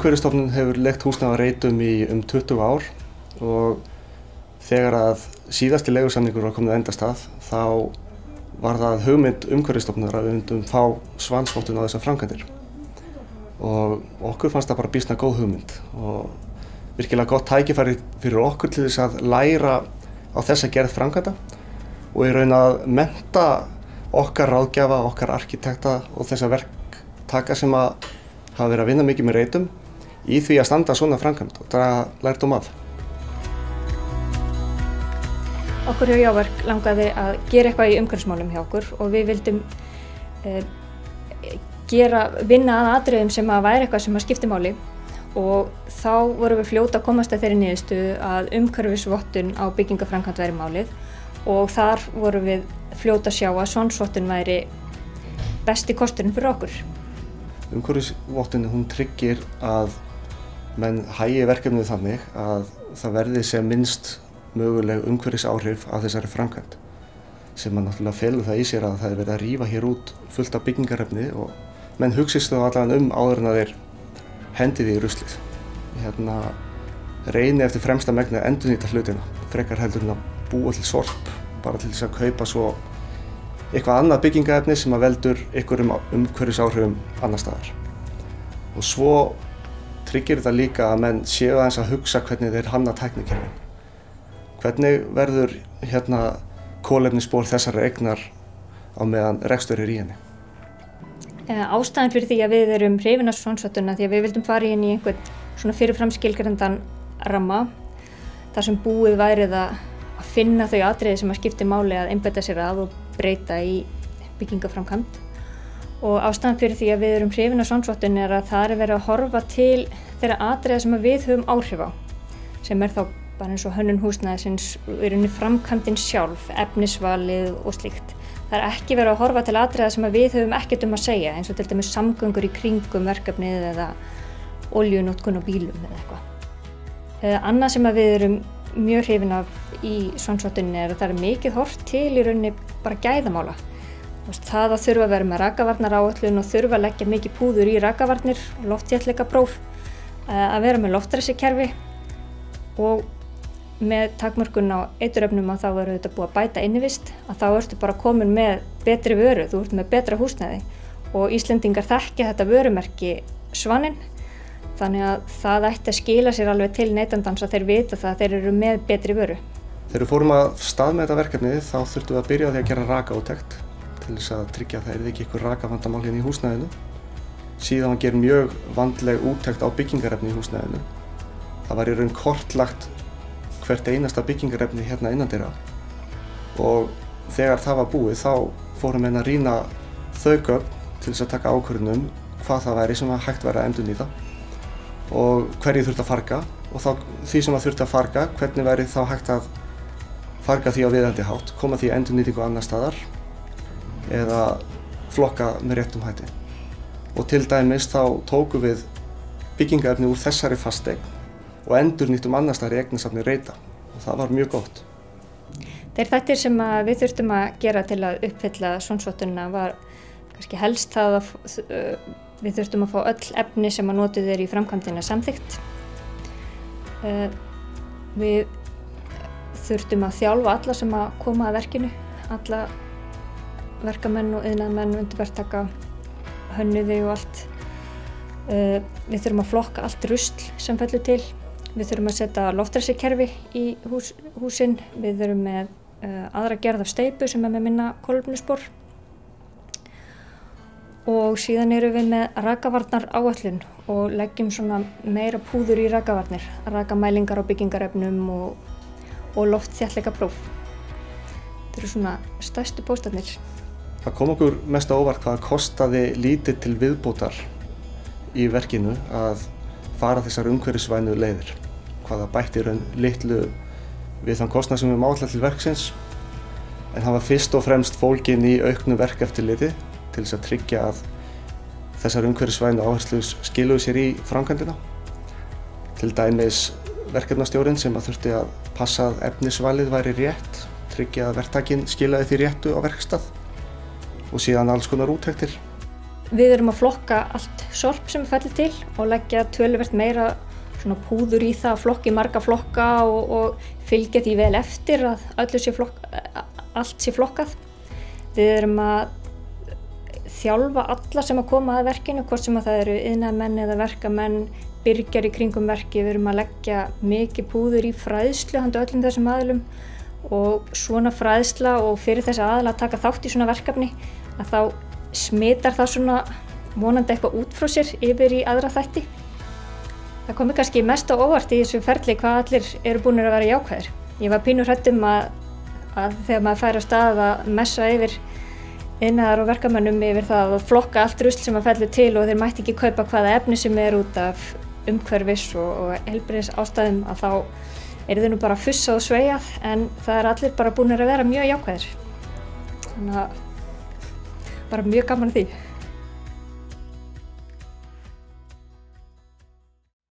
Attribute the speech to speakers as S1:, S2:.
S1: Umhverfisstofnun hefur leigt húsnæði á Reitum í 20 ár og þegar að síðasti leigusamningur var kominn á endastað þá var það hugmynd Umhverfisstofnunar að við myndum fá svansvottun á þessar framkvæmdir. Og okkur fannst það bara býsna góð hugmynd og virkilega gott tækifæri fyrir okkur til þess að læra á þessa gerð framkvæmda og í raun að mennta okkar ráðgjafa, okkar arkitekta og þessa verktaka sem að hafa verið að vinna mikið með Reitum í því að standa svona framkvæmd og draga lærdóm af.
S2: Okkur hjá Jáverk langaði að gera eitthvað í umhverfismálum hjá okkur og við vildum vinna að atriðum sem að væri eitthvað sem að skipti máli og þá vorum við fljót að komast að þeirri niðurstöðu að umhverfisvottun á byggingaframkvæmd væri málið og þar vorum við fljót að sjá að svansvottun væri besti kosturinn fyrir okkur.
S1: Umhverfisvottun hún tryggir að menn hagi verkefnið þannig að það verði sem minnst möguleg umhverfisáhrif af þessari framkvæmd sem að náttúrulega felur það í sér að það er verið að rífa hér út fullt af byggingarefni og menn hugsist þá allavega áður en að þeir hendi því í ruslið. Reyni eftir fremsta megni að endurnýta hlutina frekar heldur en að búa til sorp bara til þess að kaupa svo eitthvað annað byggingaefni sem að veldur einhverjum umhverfisáhrifum annar staðar. Og svo tryggir þetta líka að menn séu aðeins að hugsa hvernig þeir hanna tæknikerfin. Hvernig verður kolefnisspor þessara eignar á meðan rekstur er í henni?
S2: Ástæðan fyrir því að við erum hrifin af svansvottuna því að við vildum fara inn í einhvern svona fyrirfram skilgreindan ramma þar sem búið værið að finna þau atriði sem að skipti máli að einbeita sér að og breyta í byggingaframkvæmd. Og ástæðan fyrir því að við erum hrifin af svansvottun er að það er verið að horfa til þeirra atriða sem við höfum áhrif á, sem er þá bara eins og hönnun húsnæðisins, í rauninni framkvæmdin sjálf, efnisvalið og slíkt. Það er ekki verið að horfa til atriða sem við höfum ekkert að segja, eins og til dæmis samgöngur í kringum verkefnið eða olíunotkun á bílum eða eitthvað. Annað sem við erum mjög hrifin af í svansvottunni er að það er mikið horft til í rauninni bara gæðamála. Það að þurfa að vera með rakavarnaráætlun og þurfa að leggja mikið púður í rakavarnir, loftþéttleikapróf, að vera með loftræsikerfi og með takmörkun á eiturefnum að þá eru þetta búið að bæta innivist, að þá ertu bara komin með betri vöru, þú ert með betra húsnæði og Íslendingar þekkja þetta vörumerki Svaninn. Þannig að það ætti að skila sér alveg til neytandans að þeir vita það að þeir eru með betri vöru.
S1: Þegar við fórum að stað með þetta verkefni þá þurftum við að byrja á því að gera rakaúttekt til þess að tryggja að það yrði ekki einhver rakavandamál hérna í húsnæðinu. Síðan að gera mjög vandleg úttekt á byggingarefni í húsnæðinu. Það var í raun kortlagt hvert einasta byggingarefni hérna innandyra og þegar það var búið þá fórum við að rýna þau gögn til þess að taka ákvörðun hvað það væri sem hægt væri að endurnýta og hverju þurfti að farga og þá því sem að þurfti að farga, hvernig væri þá hægt að farga því á viðeigandi hátt, koma því endurnýtingu annar staðar eða flokka með réttum hætti. Og til dæmis þá tókum við byggingarefni úr þessari fasteign og endurnýttum annar staðar í eignasafni Reita og það var mjög gott.
S2: Þeir þættir sem við þurftum að gera til að uppfylla svansvottunina var kannski helst það að við þurftum að fá öll efni sem að notuð í framkvæmdina samþykkt. Við þurftum að þjálfa alla sem að koma að verkinu, alla verkamenn og iðnaðarmenn, undirverktaka, hönnuði og allt. Við þurfum að flokka allt rusl sem fellur til. Við þurfum að setja loftræsikerfi í húsin. Við erum með aðra gerð af steypu sem er með minna kolefnisspor. Og síðan erum við með rakavarnaráætlun og leggjum svona meira púður í rakavarnir, rakamælingar á byggingarefnum og loftþéttleikapróf. Þetta eru svona stærstu póstarnir.
S1: Það kom okkur mest á óvart hvað kostaði lítið til viðbótar í verkinu að fara þessar umhverfisvænu leiðir. Hvað það bætti raun litlu við þann kostnað sem við áætlað til verksins en það var fyrst og fremst fólginn í auknu verkeftirliti til þess að tryggja að þessar umhverfisvænu áherslur skiluðu sér í framkvæmdina. Til dæmis verkefnastjórinn sem að þurfti að passa að efnisvalið væri rétt, tryggja að verktakinn skilaði því réttu á verkstað og síðan alls konar úttektir.
S2: við erum að flokka allt sorp sem fellur til og leggja töluvert meira svona púður í það, flokka í marga flokka og fylgja því vel eftir að allt sé flokkað. Við erum að þjálfa alla sem að koma að verkinu, hvort sem að það eru iðnaðarmenn eða verkamenn, byrgjar í kringum verki. Við erum að leggja mikið púður í fræðslu handa öllum þessum aðilum og svona fræðsla og fyrir þessa aðila að taka þátt í svona verkefni að þá smitar það svona vonandi eitthvað út frá sér yfir í aðra þætti. Það komi kannski mest á óvart í þessu ferli hvað allir eru búinir að vera jákvæðir. Ég var pínu hrædd að þegar maður fær á stað að messa yfir iðnaðar og verkamönnum yfir það að flokka allt rusl sem að fellur til og þeir mætti ekki kaupa hvaða efni sem út af umhverfis og heilbrigðis ástæðum að þá eru þeir nú bara fussað og sveigað en það allir bara búinir að vera mjög jákvæðir. Þannig að bara mjög gaman að því.